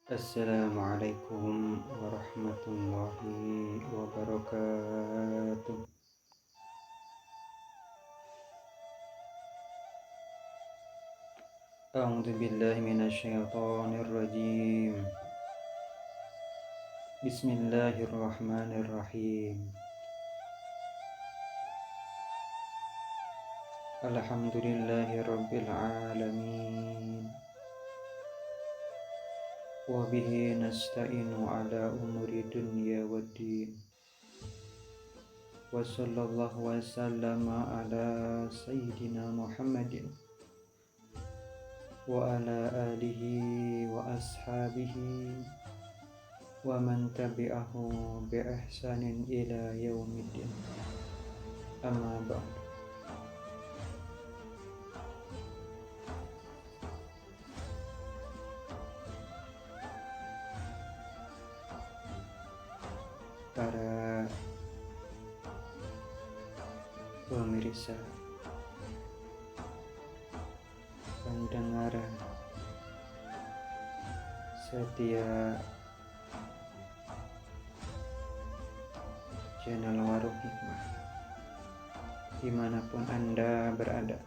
Assalamualaikum warahmatullahi wabarakatuh. A'udzu billahi minasyaitonir rajim. Bismillahirrahmanirrahim. Alhamdulillahi rabbil alamin. Wa bihi nasta'inu ala umuri dunya waddin. Wa sallallahu wa sallama ala sayyidina Muhammadin wa ala alihi wa ashabihi wa man tabi'ahu bi ihsanin ila yaumiddin. Amma ba'd. Para pemirsa, pendengar setia channel Warung Hikmah dimanapun Anda berada,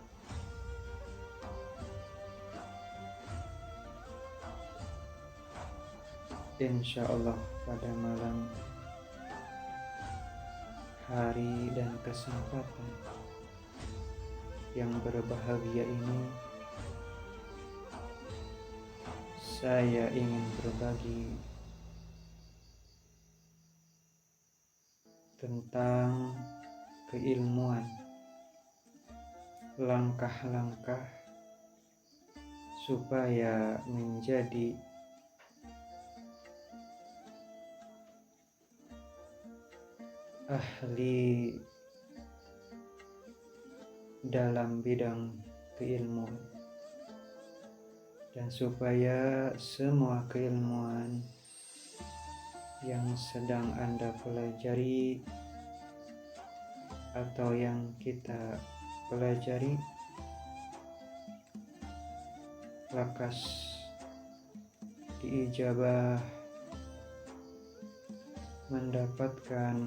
insya Allah pada malam hari dan kesempatan yang berbahagia ini, saya ingin berbagi tentang keilmuan, langkah-langkah supaya menjadi ahli dalam bidang keilmuan, dan supaya semua keilmuan yang sedang Anda pelajari atau yang kita pelajari lekas diijabah, mendapatkan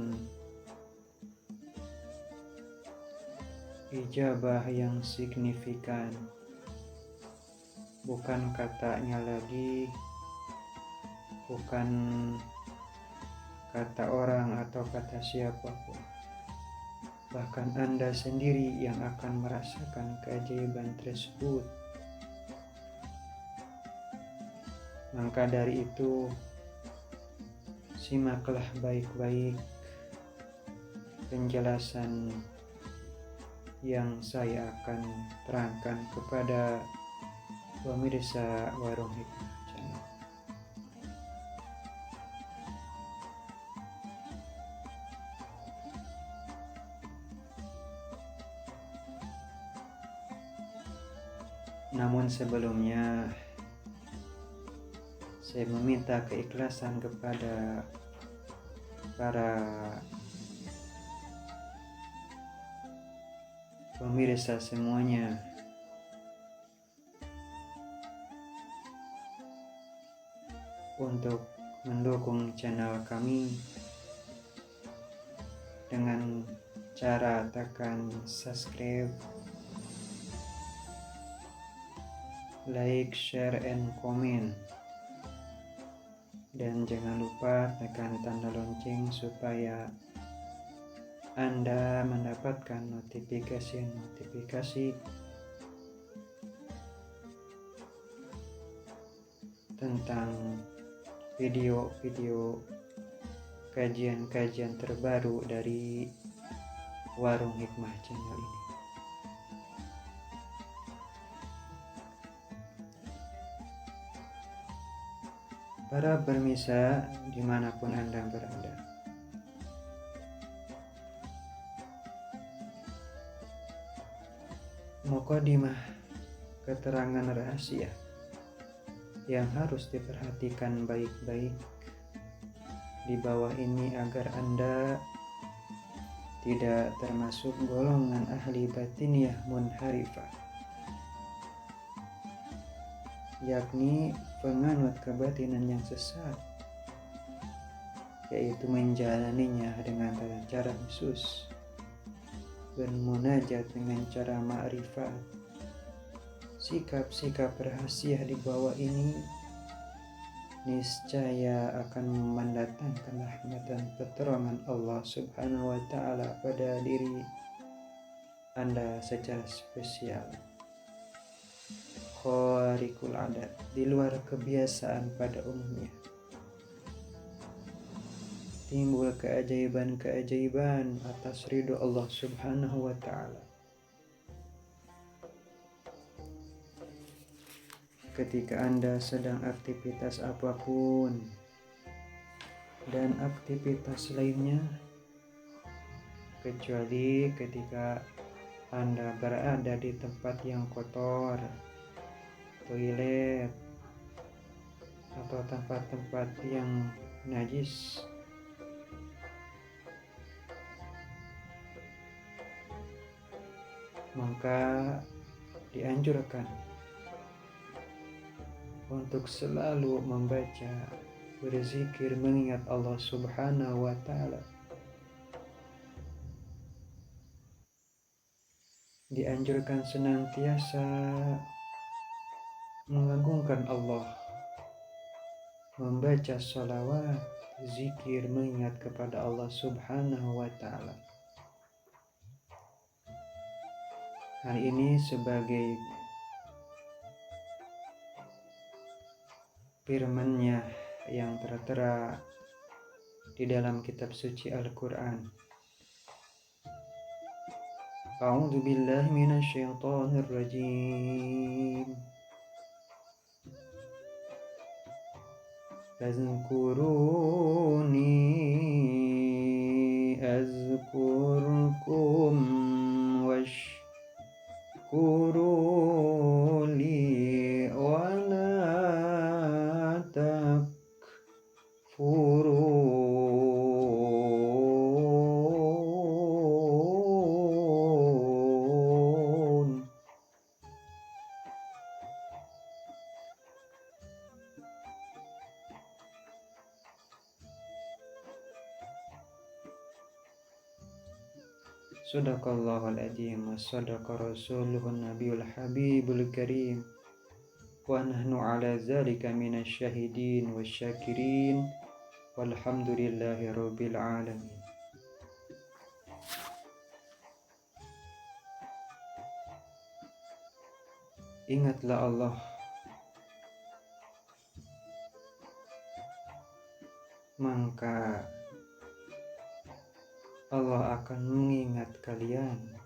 ijabah yang signifikan, bukan katanya lagi, bukan kata orang atau kata siapapun, bahkan Anda sendiri yang akan merasakan keajaiban tersebut. Maka dari itu, simaklah baik-baik penjelasan yang saya akan terangkan kepada pemirsa Warung Hikmah Channel. Namun sebelumnya, saya meminta keikhlasan kepada para pemirsa semuanya untuk mendukung channel kami dengan cara tekan subscribe, like, share, and comment, dan jangan lupa tekan tanda lonceng supaya Anda mendapatkan notifikasi tentang video-video kajian-kajian terbaru dari Warung Hikmah Channel ini. Para pemirsa dimanapun Anda berada, mukadimah keterangan rahasia yang harus diperhatikan baik-baik di bawah ini agar Anda tidak termasuk golongan ahli batiniyah munharifah, yakni penganut kebatinan yang sesat, yaitu menjalaninya dengan tata cara khusus, bermunajat dengan cara ma'rifat. Sikap-sikap rahasia di bawah ini niscaya akan mendatangkan rahmat dan pertolongan Allah Subhanahu wa Ta'ala pada diri Anda secara spesial, khariqul adat, di luar kebiasaan pada umumnya. Timbul keajaiban-keajaiban atas ridho Allah Subhanahu wa Ta'ala. Ketika Anda sedang aktivitas apapun dan aktivitas lainnya, kecuali ketika Anda berada di tempat yang kotor, toilet, atau tempat-tempat yang najis, maka dianjurkan untuk selalu membaca, berzikir, mengingat Allah Subhanahu wa Ta'ala. Dianjurkan senantiasa mengagungkan Allah, membaca sholawat, zikir, mengingat kepada Allah Subhanahu wa Ta'ala. Hal ini sebagai firman-Nya yang tertera di dalam kitab suci Al-Quran. A'udzu billahi minasyaitonir rajim. Fazkuruni azkurkum washkuru li wa la takfurun. Sadaqallahul adzim wa sadaqa rasuluhun nabiyul habibul karim wa nahnu ala zalika minasy syahidin wasyakirin walhamdulillahi rabbil alamin. Ingatlah Allah, maka Allah akan mengingat kalian,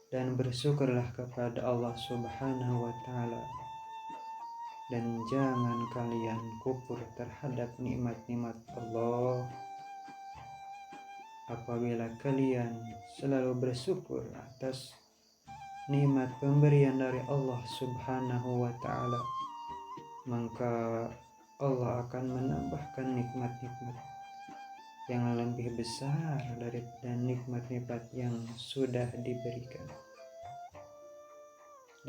dan bersyukurlah kepada Allah Subhanahu wa Ta'ala, dan jangan kalian kufur terhadap nikmat-nikmat Allah. Apabila kalian selalu bersyukur atas nikmat pemberian dari Allah Subhanahu wa Ta'ala, maka Allah akan menambahkan nikmat-nikmat yang lebih besar dari dan nikmat-nikmat yang sudah diberikan.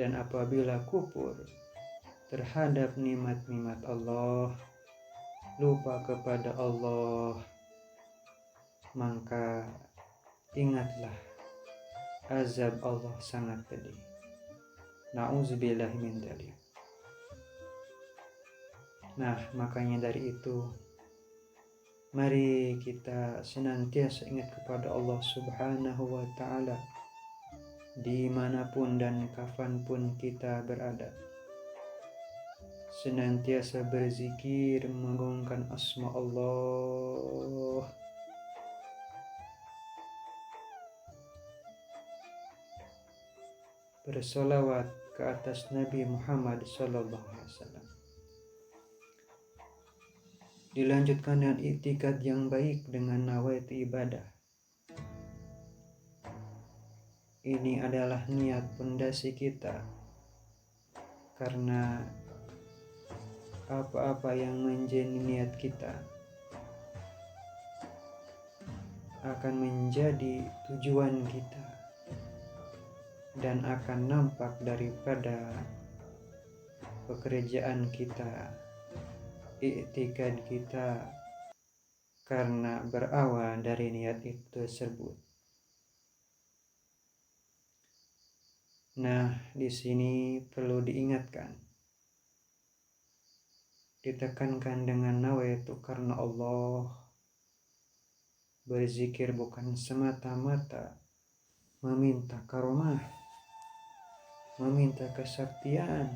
Dan apabila kufur terhadap nikmat-nikmat Allah, lupa kepada Allah, maka ingatlah azab Allah sangat pedih. Na'udzubillahi min dzalik. Nah, makanya dari itu, mari kita senantiasa ingat kepada Allah Subhanahu wa Ta'ala dimanapun dan kapanpun kita berada. Senantiasa berzikir, mengagungkan asma Allah. Bersolawat ke atas Nabi Muhammad SAW. Dilanjutkan dengan iktikad yang baik dengan nawaitu ibadah. Ini adalah niat pondasi kita, karena apa-apa yang menjadi niat kita akan menjadi tujuan kita dan akan nampak daripada pekerjaan kita, iktikad kita, karena berawal dari niat itu tersebut. Nah, di sini perlu diingatkan, ditekankan dengan nawaitu karena Allah. Berzikir bukan semata-mata meminta karomah, meminta kesaktian,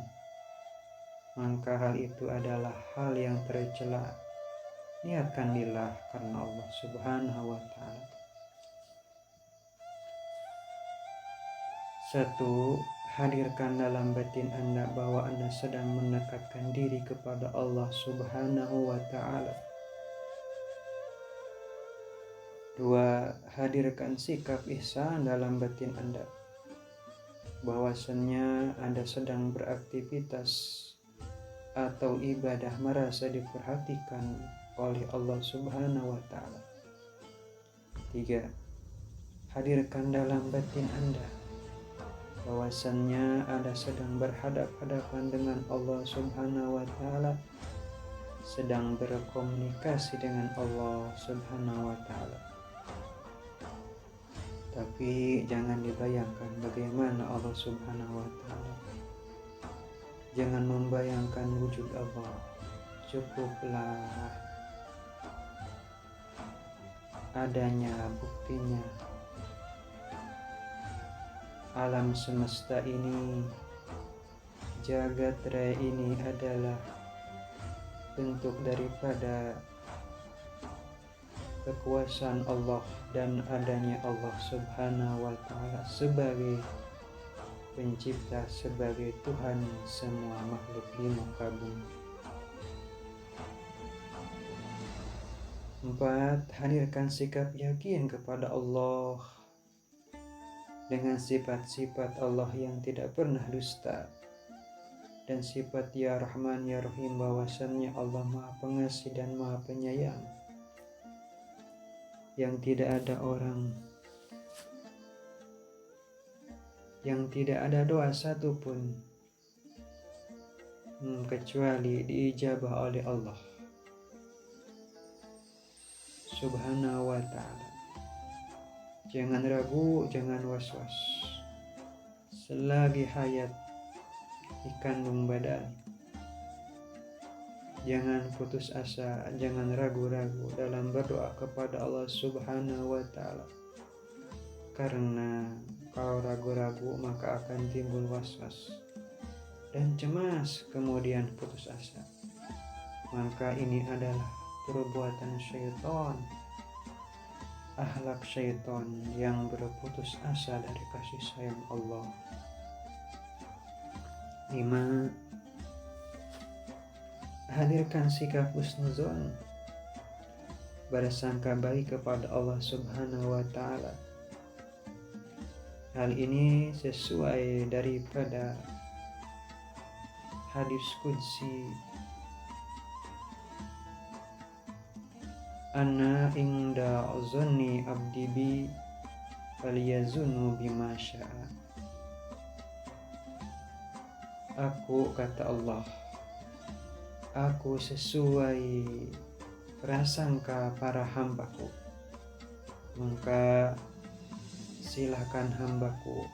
maka hal itu adalah hal yang tercela. Niatkan lillah karena Allah Subhanahu wa ta'ala. 1. Hadirkan dalam batin Anda bahwa Anda sedang mendekatkan diri kepada Allah Subhanahu wa ta'ala. 2. Hadirkan sikap ihsan dalam batin Anda, bahwasannya Anda sedang beraktivitas atau ibadah merasa diperhatikan oleh Allah Subhanahu wa ta'ala. 3. Hadirkan dalam batin Anda bahwasannya Anda sedang berhadap-hadapan dengan Allah Subhanahu wa ta'ala, sedang berkomunikasi dengan Allah Subhanahu wa ta'ala. Tapi jangan dibayangkan bagaimana Allah Subhanahu wa ta'ala. Jangan membayangkan wujud Allah. Cukuplah adanya buktinya. Alam semesta ini, jagat raya ini adalah bentuk daripada kekuasaan Allah dan adanya Allah Subhanahu wa ta'ala sebagai pencipta, sebagai Tuhan semua makhluk di muka bumi. 4. Hadirkan sikap yakin kepada Allah dengan sifat-sifat Allah yang tidak pernah dusta dan sifat Ya Rahman Ya Rahim, bahwasannya Allah Maha Pengasih dan Maha Penyayang, yang tidak ada orang, yang tidak ada doa satupun kecuali diijabah oleh Allah Subhanahu wa ta'ala. Jangan ragu, jangan was-was. Selagi hayat di kandung badan, jangan putus asa, jangan ragu-ragu dalam berdoa kepada Allah Subhanahu wa ta'ala. Karena kalau ragu-ragu maka akan timbul was-was dan cemas, kemudian putus asa. Maka ini adalah perbuatan syaitan, akhlak syaitan yang berputus asa dari kasih sayang Allah. 5. Hadirkan sikap husnuzon, bersangka baik kepada Allah Subhanahu wa ta'ala. Hal ini sesuai daripada hadis qudsi, Ana inda zonni abdi bi faliyazunnu bima sya'a. Aku, kata Allah, aku sesuai prasangka para hambaku, maka silakan hambaku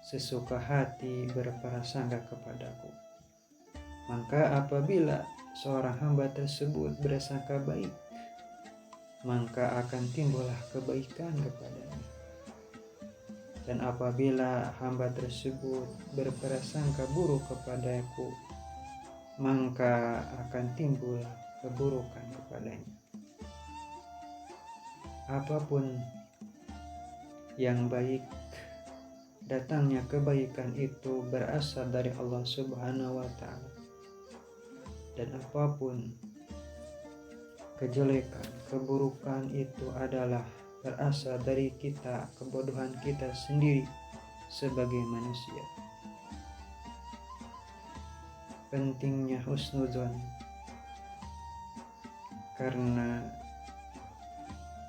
sesuka hati berprasangka kepadaku. Maka apabila seorang hamba tersebut bersangka baik, maka akan timbullah kebaikan kepadanya. Dan apabila hamba tersebut berprasangka buruk kepadaku, maka akan timbul keburukan kepadanya. Apapun yang baik, datangnya kebaikan itu berasal dari Allah Subhanahu wa ta'ala. Dan apapun kejelekan, keburukan itu adalah berasal dari kita, kebodohan kita sendiri sebagai manusia. Pentingnya husnudzon, karena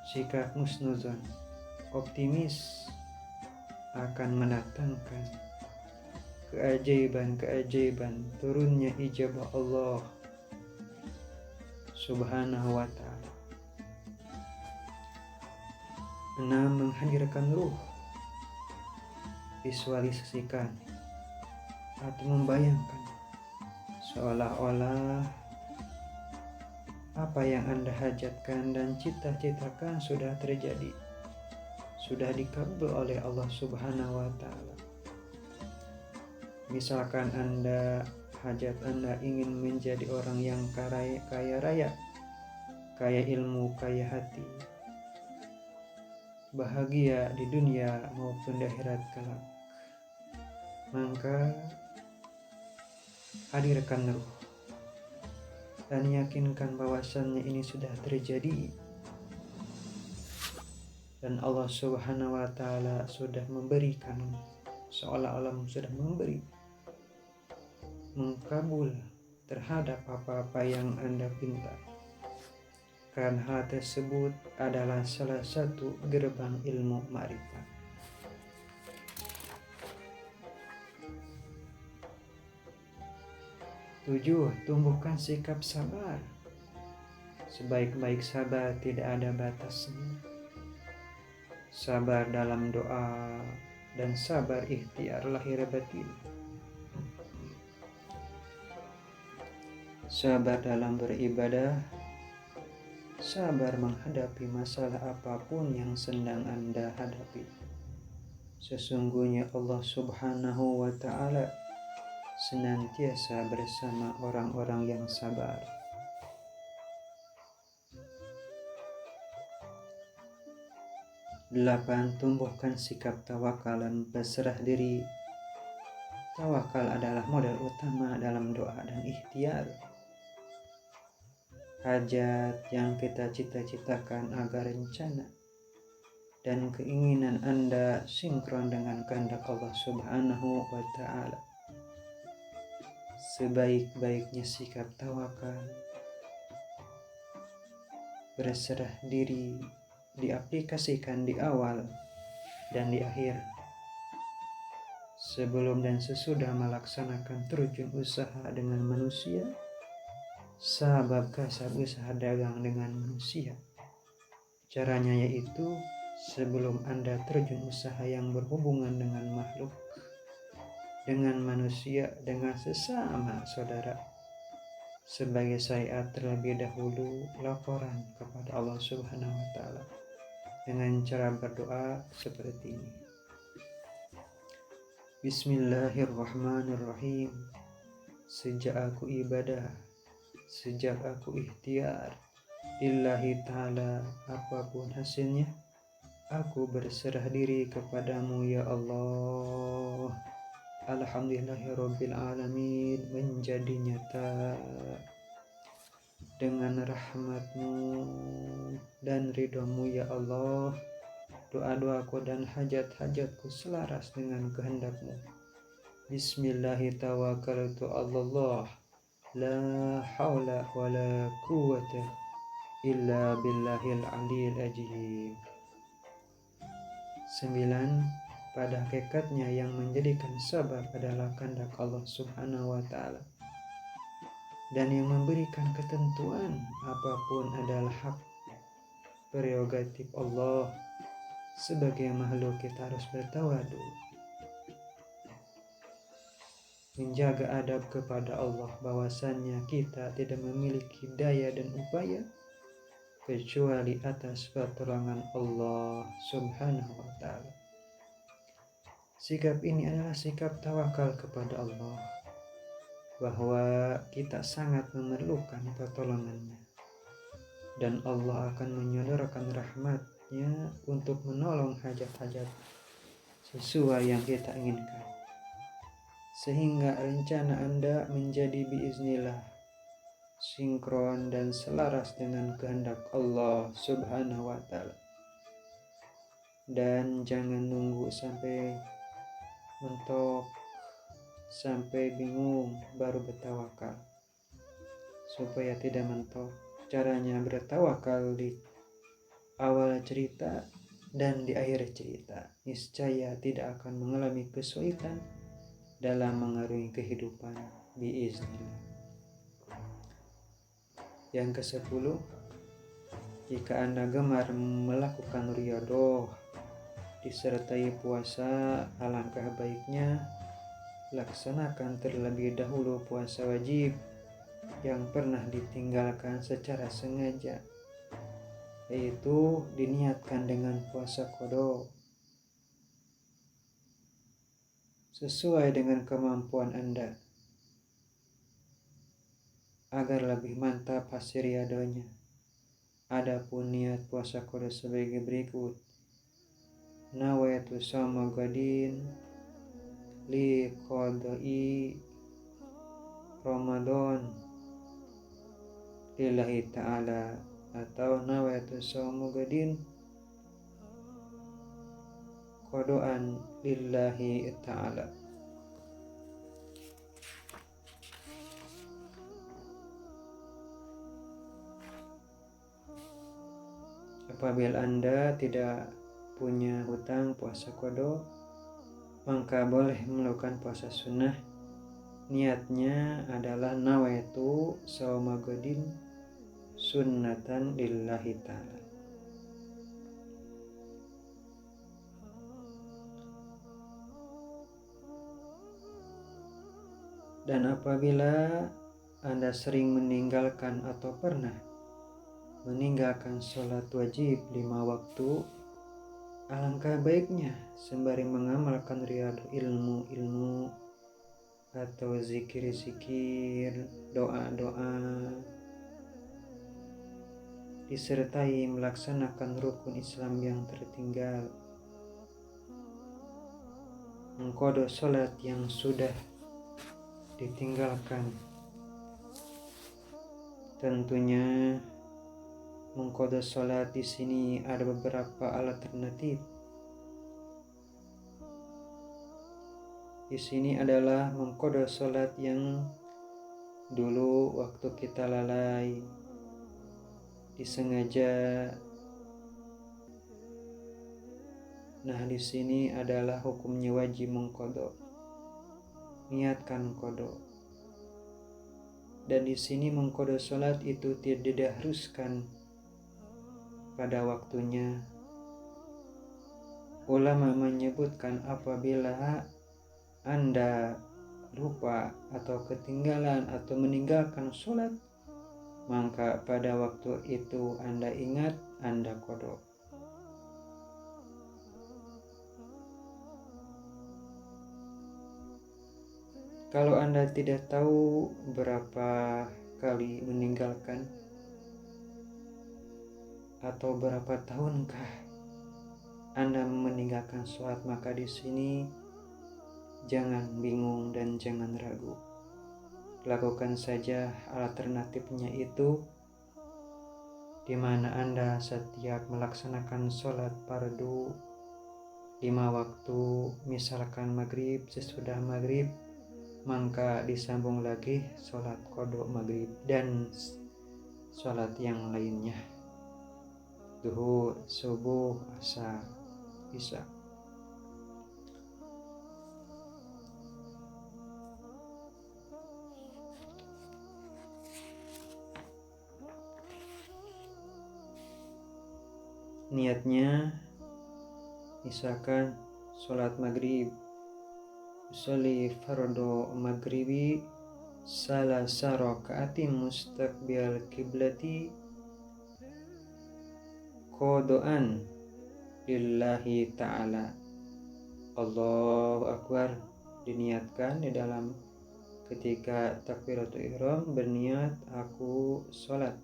sikap husnudzon, optimis, akan mendatangkan keajaiban turunnya ijabah Allah Subhanahu wa ta'ala. 6. Menghadirkan ruh. Visualisasikan atau membayangkan seolah-olah apa yang Anda hajatkan dan cita-citakan sudah terjadi, sudah dikabul oleh Allah Subhanahu wa ta'ala. Misalkan hajat Anda ingin menjadi orang yang kaya raya, kaya ilmu, kaya hati, bahagia di dunia maupun di akhirat kelak, maka hadirkan ruh dan yakinkan bahwasannya ini sudah terjadi dan Allah Subhanahu wa ta'ala sudah memberikan, seolah-olah sudah memberi, mengkabul terhadap apa-apa yang Anda pinta. Karena hal tersebut adalah salah satu gerbang ilmu ma'rifat. 7. Tumbuhkan sikap sabar. Sebaik-baik sabar tidak ada batasnya. Sabar dalam doa dan sabar ikhtiar lahir batin. Sabar dalam beribadah, sabar menghadapi masalah apapun yang sedang Anda hadapi. Sesungguhnya Allah Subhanahu wa ta'ala senantiasa bersama orang-orang yang sabar. 8. Tumbuhkan sikap tawakal dan berserah diri. Tawakal adalah modal utama dalam doa dan ikhtiar. Hajat yang kita cita-citakan agar rencana dan keinginan Anda sinkron dengan kehendak Allah Subhanahu wa ta'ala. Sebaik-baiknya sikap tawakal, berserah diri diaplikasikan di awal dan di akhir, sebelum dan sesudah melaksanakan terjun usaha dengan manusia, sabab kasab usaha dagang dengan manusia. Caranya yaitu sebelum Anda terjun usaha yang berhubungan dengan makhluk, dengan manusia, dengan sesama saudara, sebagai syariat terlebih dahulu laporan kepada Allah Subhanahu wa ta'ala dengan cara berdoa seperti ini. Bismillahirrahmanirrahim. Sejak aku ibadah, sejak aku ikhtiar lillahi ta'ala, apapun hasilnya, aku berserah diri kepadamu ya Allah. Alhamdulillahirabbil alamin, menjadi nyata dengan rahmat-Mu dan ridha-Mu ya Allah. Doa-doaku dan hajat-hajatku selaras dengan kehendak-Mu. Bismillahi tawakkaltu 'alallah, la haula wala quwwata illa billahil aliyil azim. 9. Pada hakikatnya yang menjadikan sabar adalah kehendak Allah Subhanahu wa ta'ala, dan yang memberikan ketentuan apapun adalah hak prerogatif Allah. Sebagai makhluk kita harus bertawadu, menjaga adab kepada Allah, bahwasannya kita tidak memiliki daya dan upaya kecuali atas pertolongan Allah Subhanahu wa ta'ala. Sikap ini adalah sikap tawakal kepada Allah, bahwa kita sangat memerlukan pertolongannya, dan Allah akan menyodorkan rahmat-Nya untuk menolong hajat-hajat sesuai yang kita inginkan, sehingga rencana Anda menjadi biiznillah sinkron dan selaras dengan kehendak Allah Subhanahu wa ta'ala. Dan jangan nunggu sampai mentok, sampai bingung baru bertawakal. Supaya tidak mentok, caranya bertawakal di awal cerita dan di akhir cerita. Niscaya tidak akan mengalami kesulitan dalam mengarungi kehidupan biiznillah. Yang ke-10, jika Anda gemar melakukan riyadhah disertai puasa, alangkah baiknya laksanakan terlebih dahulu puasa wajib yang pernah ditinggalkan secara sengaja, yaitu diniatkan dengan puasa qada sesuai dengan kemampuan Anda agar lebih mantap hasil riyadhahnya. Adapun niat puasa qada sebagai berikut: nawaitu shauma ghadin li qada'i Ramadan lillahi ta'ala, atau nawaitu shauma ghadin qada'an lillahi ta'ala. Apabila Anda tidak punya hutang puasa qada, maka boleh melakukan puasa sunnah. Niatnya adalah nawaitu shauma ghadin sunnatan lillahi ta'ala. Dan apabila Anda sering meninggalkan atau pernah meninggalkan sholat wajib 5 waktu, alangkah baiknya sembari mengamalkan riyadhah ilmu-ilmu atau zikir-zikir, doa-doa, disertai melaksanakan rukun Islam yang tertinggal, mengqadha sholat yang sudah ditinggalkan. Tentunya mengqadha sholat di sini ada beberapa alternatif. Di sini adalah mengqadha sholat yang dulu waktu kita lalai, disengaja. Nah, di sini adalah hukumnya wajib mengqadha. Niatkan qadha. Dan di sini mengqadha sholat itu tidak diharuskan pada waktunya. Ulama menyebutkan apabila Anda lupa atau ketinggalan atau meninggalkan sholat, maka pada waktu itu Anda ingat, Anda qadha. Kalau Anda tidak tahu berapa kali meninggalkan atau berapa tahunkah Anda meninggalkan sholat, maka di sini jangan bingung dan jangan ragu. Lakukan saja alternatifnya itu, di mana Anda setiap melaksanakan sholat fardu 5 waktu, misalkan maghrib, sesudah maghrib maka disambung lagi sholat qadha maghrib dan sholat yang lainnya, zuhur, subuh, asar, isya. Niatnya misalkan sholat maghrib, usolli fardu maghribi salasa raka'atin mustaqbil kiblati qada'an lillahi ta'ala. Allahu Akbar diniatkan di dalam ketika takbiratul ihram, berniat aku sholat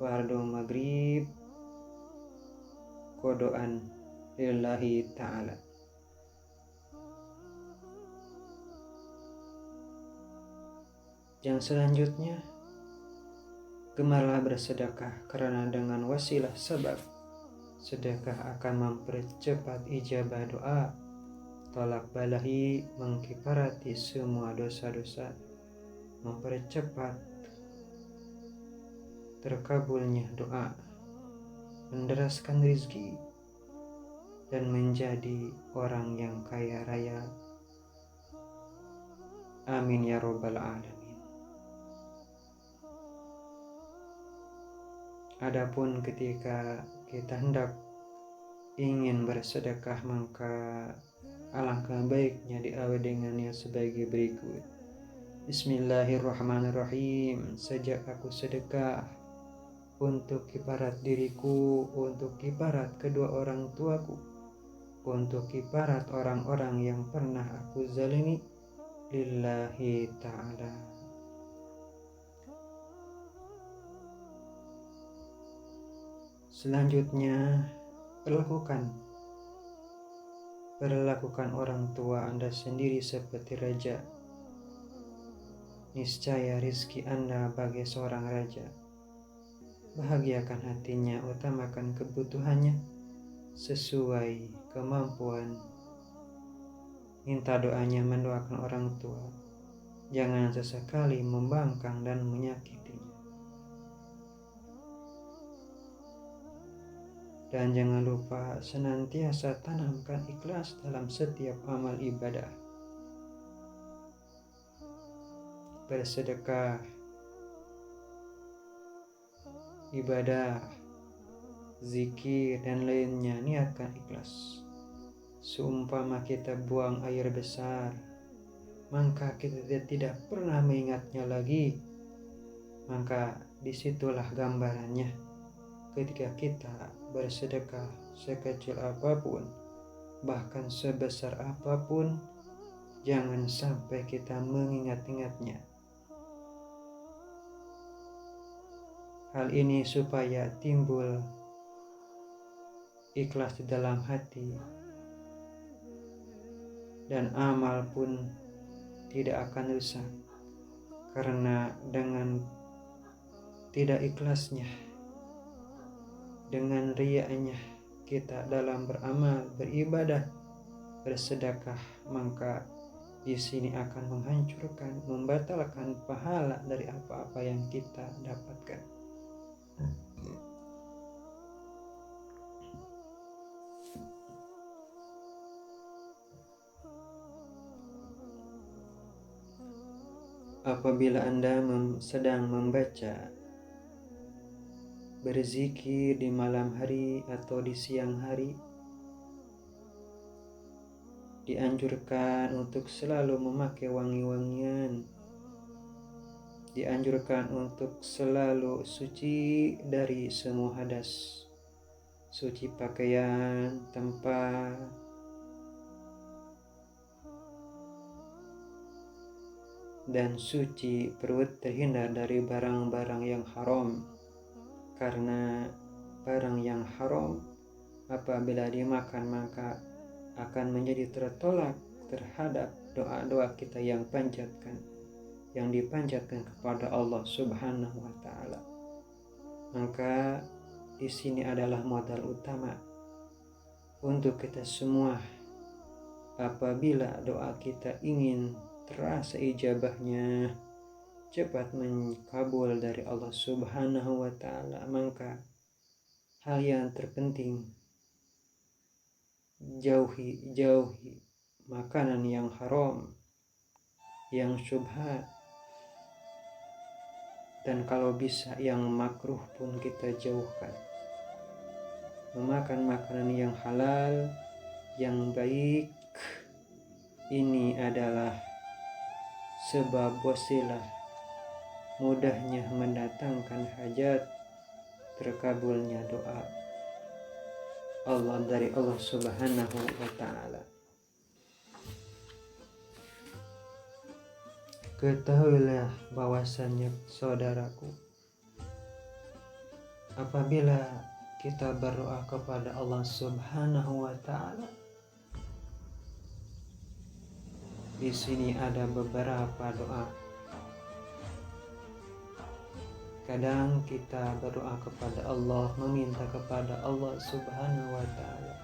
fardu maghrib qada'an lillahi ta'ala. Yang selanjutnya, gemarlah bersedekah, karena dengan wasilah sebab sedekah akan mempercepat ijabah doa, tolak balahi, mengkifarati semua dosa-dosa, mempercepat terkabulnya doa, menderaskan rizki, dan menjadi orang yang kaya raya Amin ya rabbal alamin. Adapun ketika kita hendak ingin bersedekah, maka alangkah baiknya diawali dengannya sebagai berikut. Bismillahirrahmanirrahim. Sejak aku sedekah untuk kiparat diriku, untuk kiparat kedua orang tuaku, untuk kiparat orang-orang yang pernah aku zalimi, lillahi ta'ala. Selanjutnya, perlakukan orang tua Anda sendiri seperti raja. Niscaya rizki Anda bagai seorang raja. Bahagiakan hatinya, utamakan kebutuhannya sesuai kemampuan. Minta doanya, mendoakan orang tua. Jangan sesekali membangkang dan menyakitinya. Dan jangan lupa senantiasa tanamkan ikhlas dalam setiap amal ibadah. Bersedekah, ibadah, zikir, dan lainnya, niatkan ikhlas. Seumpama kita buang air besar, maka kita tidak pernah mengingatnya lagi. Maka disitulah gambarannya. Ketika kita bersedekah sekecil apapun, bahkan sebesar apapun, jangan sampai kita mengingat-ingatnya. Hal ini supaya timbul ikhlas di dalam hati, dan amal pun tidak akan rusak. Karena dengan tidak ikhlasnya, dengan riaknya kita dalam beramal, beribadah, bersedekah, maka di sini akan menghancurkan, membatalkan pahala dari apa-apa yang kita dapatkan. Apabila Anda sedang membaca, berzikir di malam hari atau di siang hari, dianjurkan untuk selalu memakai wangi-wangian. Dianjurkan untuk selalu suci dari semua hadas, suci pakaian, tempat, dan suci perut, terhindar dari barang-barang yang haram. Karena barang yang haram apabila dimakan maka akan menjadi tertolak terhadap doa-doa kita yang dipanjatkan kepada Allah Subhanahu wa taala. Maka di sini adalah modal utama untuk kita semua. Apabila doa kita ingin terasa ijabahnya, cepat mengkabul dari Allah Subhanahu wa taala, maka hal yang terpenting, jauhi makanan yang haram, yang syubhat, dan kalau bisa yang makruh pun kita jauhkan. Memakan makanan yang halal, yang baik, ini adalah sebab wasilah mudahnya mendatangkan hajat, terkabulnya doa dari Allah Subhanahu wa taala. Ketahuilah bahwasannya saudaraku, apabila kita berdoa kepada Allah Subhanahu wa taala, di sini ada beberapa doa. Kadang kita berdoa kepada Allah, meminta kepada Allah Subhanahu wa ta'ala.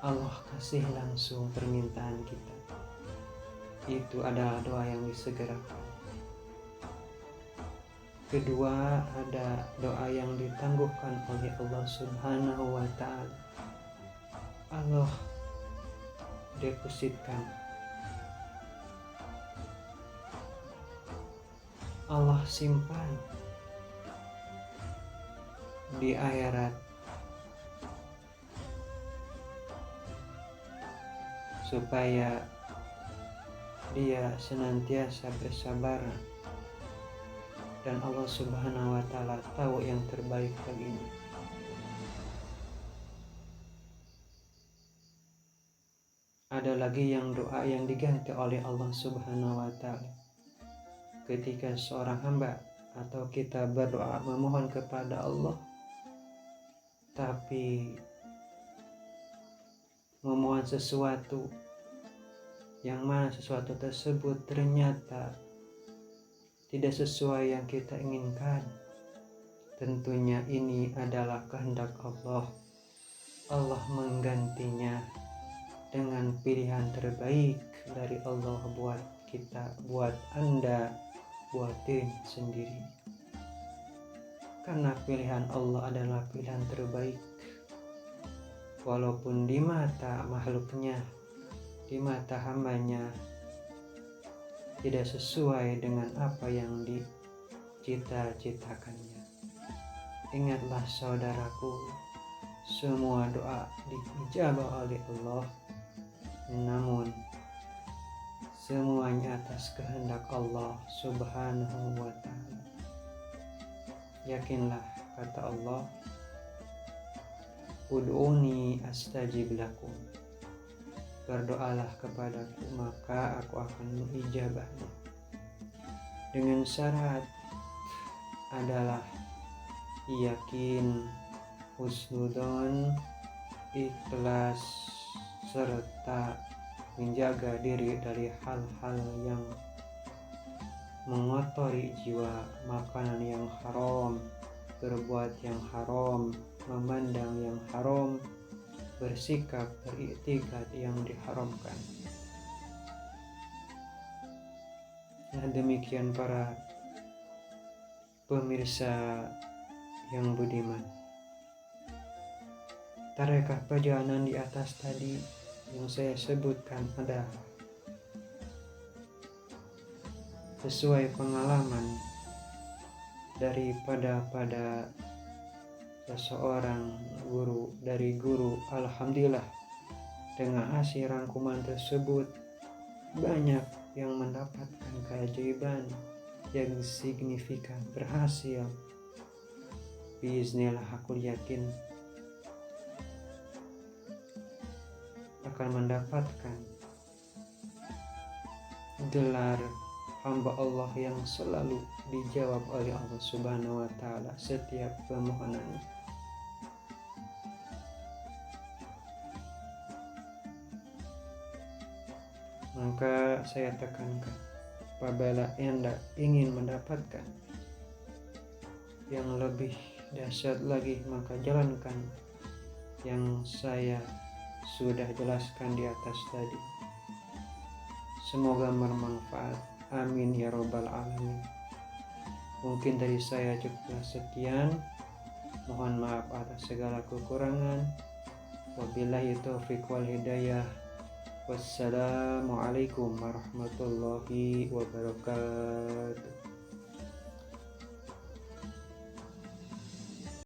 Allah kasih langsung permintaan kita. Itu adalah doa yang disegerakan. Kedua, ada doa yang ditangguhkan oleh Allah Subhanahu wa ta'ala. Allah depositkan Allah simpan di akhirat supaya dia senantiasa bersabar, dan Allah Subhanahu wa Ta'ala tahu yang terbaik baginya. Ada lagi yang doa yang diganti oleh Allah Subhanahu wa Ta'ala ketika seorang hamba atau kita berdoa memohon kepada Allah, tapi memohon sesuatu yang mana sesuatu tersebut ternyata tidak sesuai yang kita inginkan. Tentunya ini adalah kehendak Allah. Allah menggantinya dengan pilihan terbaik dari Allah buat kita, buat Anda, buat diri sendiri. Karena pilihan Allah adalah pilihan terbaik. Walaupun di mata makhluknya, di mata hambanya tidak sesuai dengan apa yang dicita-citakannya. Ingatlah saudaraku, semua doa diijabah oleh Allah, namun semuanya atas kehendak Allah Subhanahu wa Ta'ala. Yakinlah, kata Allah, ud'uni astajib lakum, berdoalah kepadaku maka aku akan mengijabahnya. Dengan syarat adalah yakin, husnudon, ikhlas, serta menjaga diri dari hal-hal yang mengotori jiwa, makanan yang haram, berbuat yang haram, memandang yang haram, bersikap, beriktikad yang diharamkan. Nah, demikian para pemirsa yang budiman. Tarekah perjalanan di atas tadi yang saya sebutkan adalah sesuai pengalaman pada seseorang guru, dari guru. Alhamdulillah, dengan hasil rangkuman tersebut banyak yang mendapatkan keajaiban yang signifikan, berhasil. Bismillah, aku yakin akan mendapatkan gelar hamba Allah yang selalu dijawab oleh Allah Subhanahu wa Ta'ala setiap permohonannya. Maka saya tekankan, apabila Anda ingin mendapatkan yang lebih dahsyat lagi, maka jalankan yang saya sudah jelaskan di atas tadi. Semoga bermanfaat. Amin ya robbal alamin. Mungkin dari saya cukup sekian. Mohon maaf atas segala kekurangan. Wabillahi taufiq wal hidayah. Wassalamualaikum warahmatullahi wabarakatuh.